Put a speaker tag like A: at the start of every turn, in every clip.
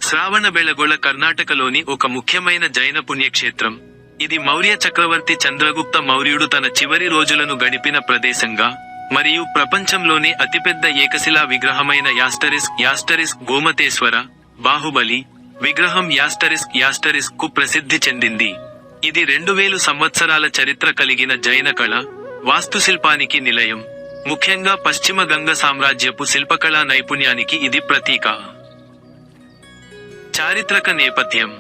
A: శ్రావణబెళగొళ కర్ణాటకలోని ఒక ముఖ్యమైన జైన పుణ్యక్షేత్రం. ఇది మౌర్య చక్రవర్తి చంద్రగుప్త మౌర్యుడు తన చివరి రోజులను గడిపిన ప్రదేశంగా, మరియు ప్రపంచంలోనే అతిపెద్ద ఏకశిలా విగ్రహమైన యాస్టరిస్క్ గోమతేశ్వర, బాహుబలి విగ్రహం యాస్టరిస్క్ కు ప్రసిద్ధి చెందింది. ఇది 2000 సంవత్సరాల చరిత్ర కలిగిన జైన కళ, వాస్తుశిల్పానికి నిలయం. ముఖ్యంగా పశ్చిమ గంగ సామ్రాజ్యపు శిల్పకళా నైపుణ్యానికి ఇది ప్రతీక. చారిత్రక నేపథ్యం.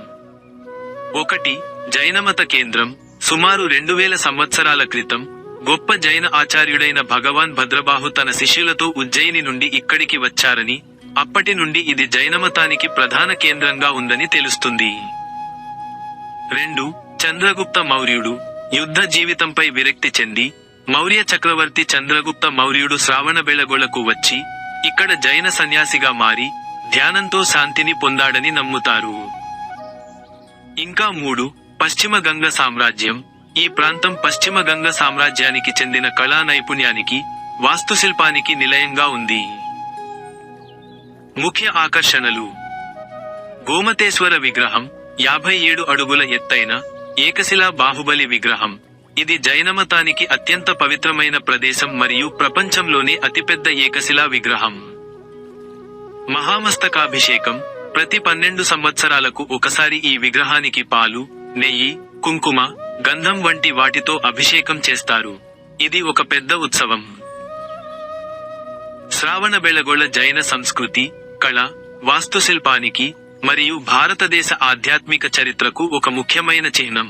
A: 1. జైనమత కేంద్రం. సుమారు 2000 సంవత్సరాల క్రితం, గొప్ప జైన ఆచార్యుడైన భగవాన్ భద్రబాహు తన శిష్యులతో ఉజ్జయిని నుండి ఇక్కడికి వచ్చారని, అప్పటి నుండి ఇది జైనమతానికి ప్రధాన కేంద్రంగా ఉందని తెలుస్తుంది. 2. చంద్రగుప్త మౌర్యుడు. యుద్ధ జీవితంపై విరక్తి చెంది, మౌర్య చక్రవర్తి చంద్రగుప్త మౌర్యుడు శ్రావణబెళగొళకు వచ్చి, ఇక్కడ జైన సన్యాసిగా మారి, ధ్యానంతో శాంతిని పొందాడని నమ్ముతారు. ఇంకా 3. పశ్చిమ గంగ సామ్రాజ్యం. ఈ ప్రాంతం పశ్చిమ గంగ సామ్రాజ్యానికి చెందిన కళా నైపుణ్యానికి, వాస్తుశిల్పానికి నిలయంగా ఉంది. ముఖ్య ఆకర్షణలు. గోమతేశ్వర విగ్రహం. 57 అడుగుల ఎత్తైన, ఏకశిలా బాహుబలి విగ్రహం. ఇది జైనమతానికి అత్యంత పవిత్రమైన ప్రదేశం మరియు ప్రపంచంలోనే అతిపెద్ద ఏకశిలా విగ్రహం. మహామస్తకాభిషేకం. ప్రతి 12 సంవత్సరాలకు ఒకసారి ఈ విగ్రహానికి పాలు, నెయ్యి, కుంకుమ, గంధం వంటి వాటితో అభిషేకం చేస్తారు. ఇది ఒక పెద్ద ఉత్సవం. శ్రావణబెళగొళ జైన సంస్కృతి, కళ, వాస్తుశిల్పానికి, మరియు భారతదేశ ఆధ్యాత్మిక చరిత్రకు ఒక ముఖ్యమైన చిహ్నం.